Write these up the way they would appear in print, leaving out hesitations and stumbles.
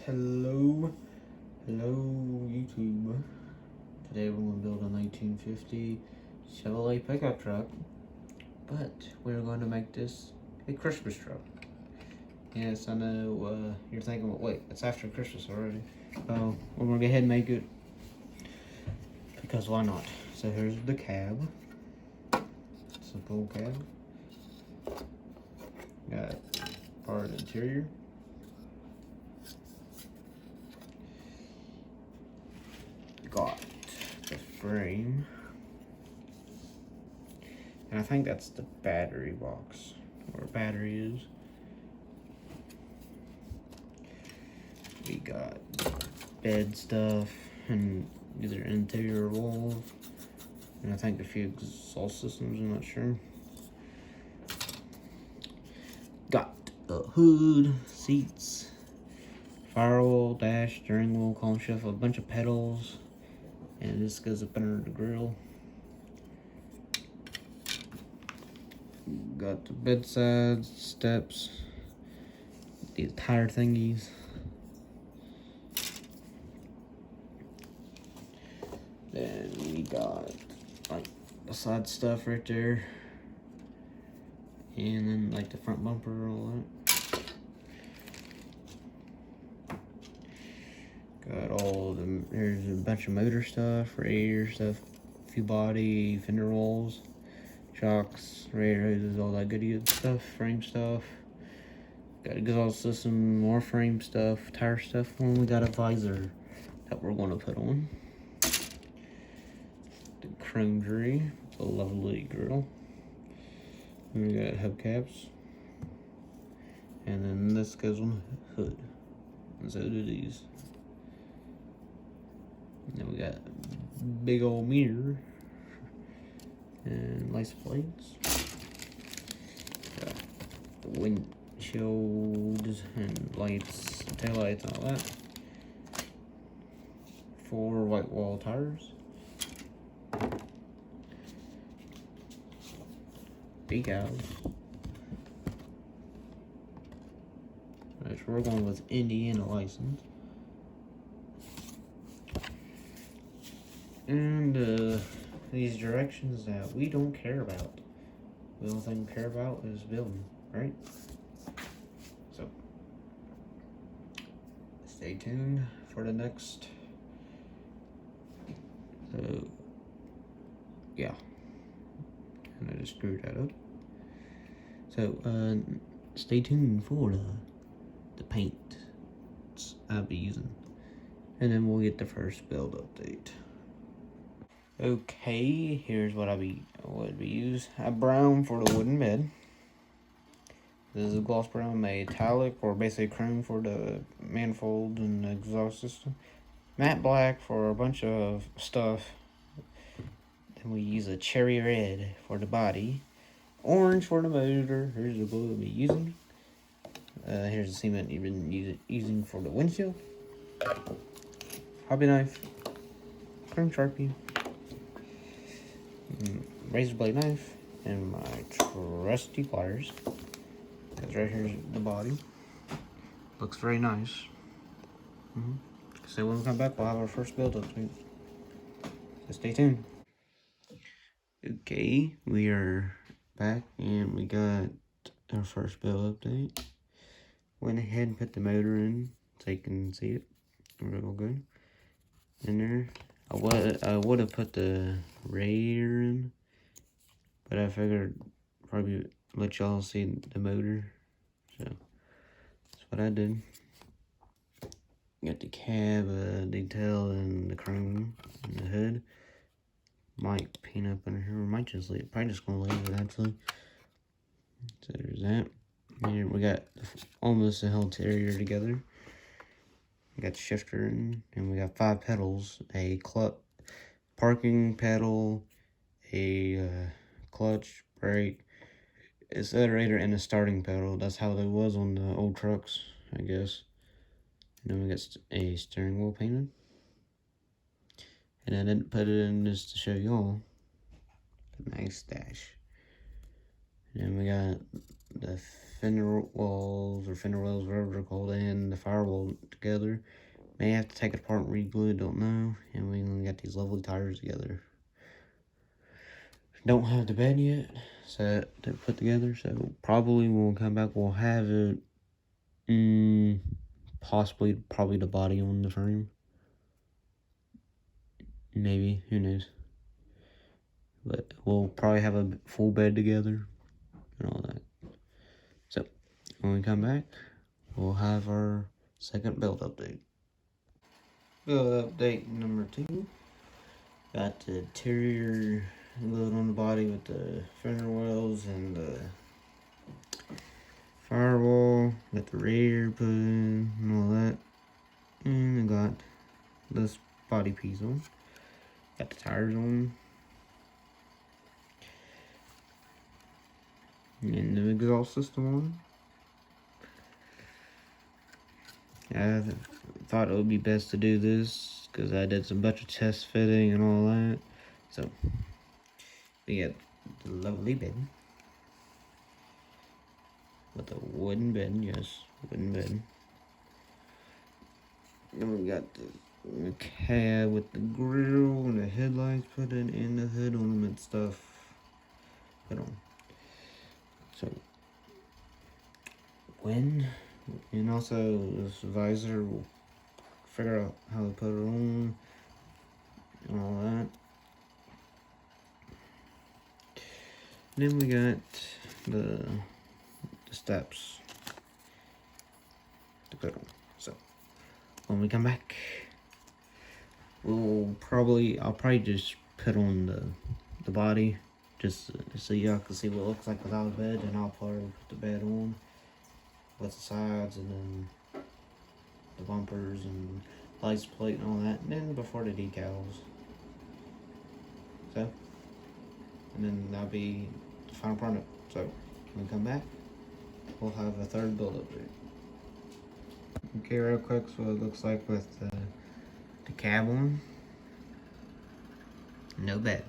Hello YouTube. Today we're going to build a 1950 Chevrolet pickup truck, but we're going to make this a Christmas truck. Yes, I know you're thinking, well, wait, it's after Christmas already. Well, we're going to go ahead and make it, because why not? So here's the cab. Simple cab. Got part of the interior. Got the frame, and I think that's the battery box, where battery is. We got bed stuff and either interior walls, and I think a few exhaust systems, I'm not sure. Got a hood, seats, firewall, dash, steering wheel, column shift, a bunch of pedals. And this goes up under the grill. Got the bedside steps, these tire thingies. Then we got like the side stuff right there. And then like the front bumper and all that. Got all the, there's a bunch of motor stuff, radiator stuff, a few body, fender walls, shocks, radiator hoses, all that good stuff, frame stuff. Got exhaust system, more frame stuff, tire stuff, and we got a visor that we're going to put on. The chrome tree, a lovely grill. And we got hubcaps. And then this goes on the hood. And so do these. And then we got a big old mirror and license plates. Got windshields and lights, tail lights, and all that. 4 white wall tires. Decals. Alright, so we're going with Indiana license. And these directions that we don't care about. The only thing we care about is building, right? So, stay tuned for the next. So, yeah. And I just screwed that up. So, stay tuned for the paint I'll be using. And then we'll get the first build update. Okay, here's what would be used. A brown for the wooden bed. This is a gloss brown, metallic or basically chrome for the manifold and the exhaust system. Matte black for a bunch of stuff. Then we use a cherry red for the body. Orange for the motor. Here's the glue we'll be using. Here's the cement you've been using for the windshield. Hobby knife. Chrome Sharpie. Razor blade knife. And my trusty pliers. Because right here's the body. Looks very nice. So when we come back, we'll have our first build update. So stay tuned. Okay, we are back and we got our first build update. Went ahead and put the motor in so you can see it real good in there. I would have put the radiator in, but I figured probably let y'all see the motor, so that's what I did. Got the cab detail and the chrome and the hood. Might paint up under here, or might just leave. Probably just gonna leave it actually. So there's that. Here we got almost the whole interior together. We got the shifter in, and we got 5 pedals: a parking pedal, a clutch, brake, accelerator, and a starting pedal. That's how it was on the old trucks, I guess. And then we got a steering wheel painted. And I didn't put it in just to show y'all. Nice dash. And then we got the fender wells, whatever they're called, and the firewall together. May have to take it apart and re-glue it, don't know. And we only got these lovely tires together. Don't have the bed yet set to put together, so probably when we'll come back we'll have it, probably the body on the frame. Maybe, who knows. But we'll probably have a full bed together and all that. So, when we come back, we'll have our second build update. Build update number 2. Got the interior glued on the body with the fender wells and the firewall. Got the rear put in and all that. And I got this body piece on. Got the tires on. And the exhaust system on. I thought it would be best to do this because I did some bunch of test fitting and all that. So we got the lovely bed with a wooden bed, yes, wooden bed. Then we got the cab with the grill and the headlights put in and the hood ornament stuff put on. So and also this visor, we'll figure out how to put it on and all that. Then we got the steps to put on. So when we come back, I'll probably just put on the body just so y'all can see what it looks like without a bed, and I'll probably put the bed on with the sides and then the bumpers and license plate and all that, and then before the decals. So, and then that'll be the final product. So when we come back, we'll have a third build update. Okay, real quick, so it looks like with the cab on, no bed.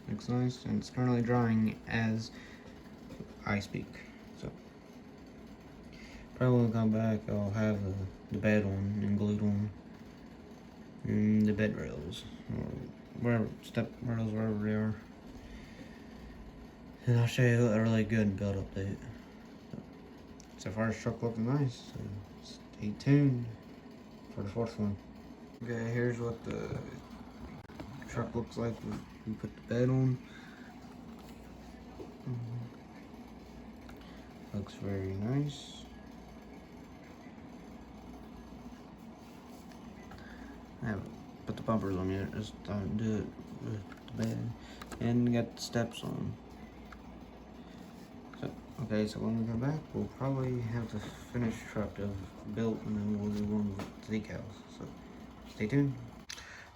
Looks nice, and it's currently drying as I speak. So probably when we come back, I'll have the bed on and glued on, and the bed rails or wherever, step rails, wherever they are. And I'll show you a really good build update. So far, this truck looking nice. So stay tuned for the fourth one. Okay, here's what the truck looks like when we put the bed on. Looks very nice. I haven't put the bumpers on yet, just do it with the bed. And got the steps on. So, okay, so when we come back, we'll probably have the finished truck built, and then we'll do one with the decals. So stay tuned.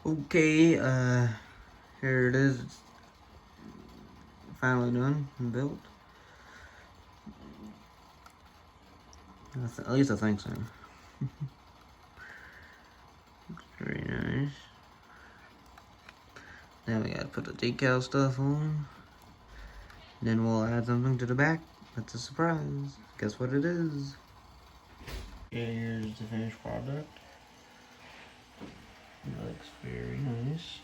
Okay, here it is. It's finally done and built. At least I think so. Very nice. Then we gotta put the decal stuff on. Then we'll add something to the back. That's a surprise. Guess what it is? Here's the finished product. It looks very nice.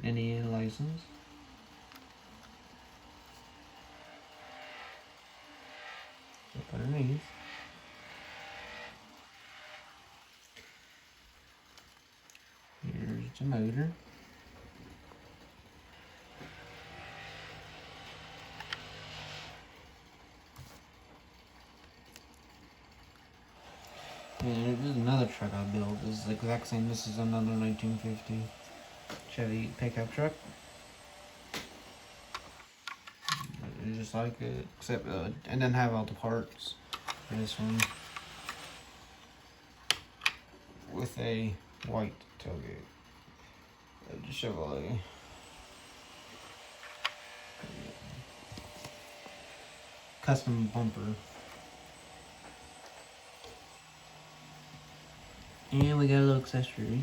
NEA license. Up underneath. Here's the motor. And there's another truck I built. This is the exact same. This is another 1950 Chevy pickup truck. It's just like it, except it didn't have all the parts for this one. With a white tailgate. The Chevrolet. Custom bumper. And we got a little accessory.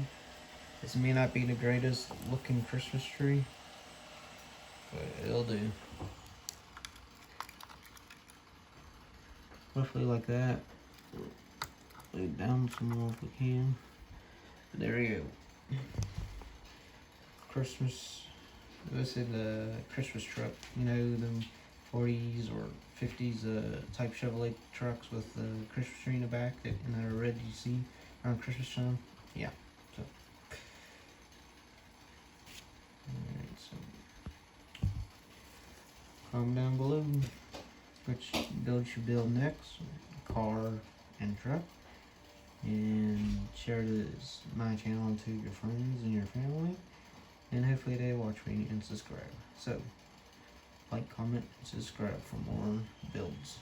This may not be the greatest looking Christmas tree, but it'll do. Roughly like that. Lay it down some more if we can. But there we go. Christmas. This is a Christmas truck. You know, them 40s or 50s type Chevrolet trucks with the Christmas tree in the back that are red you see around Christmas time. Yeah. So. Alright, so comment down below which build you build next, car and truck, and share this my channel to your friends and your family, and hopefully they watch me and subscribe. So like, comment, and subscribe for more builds.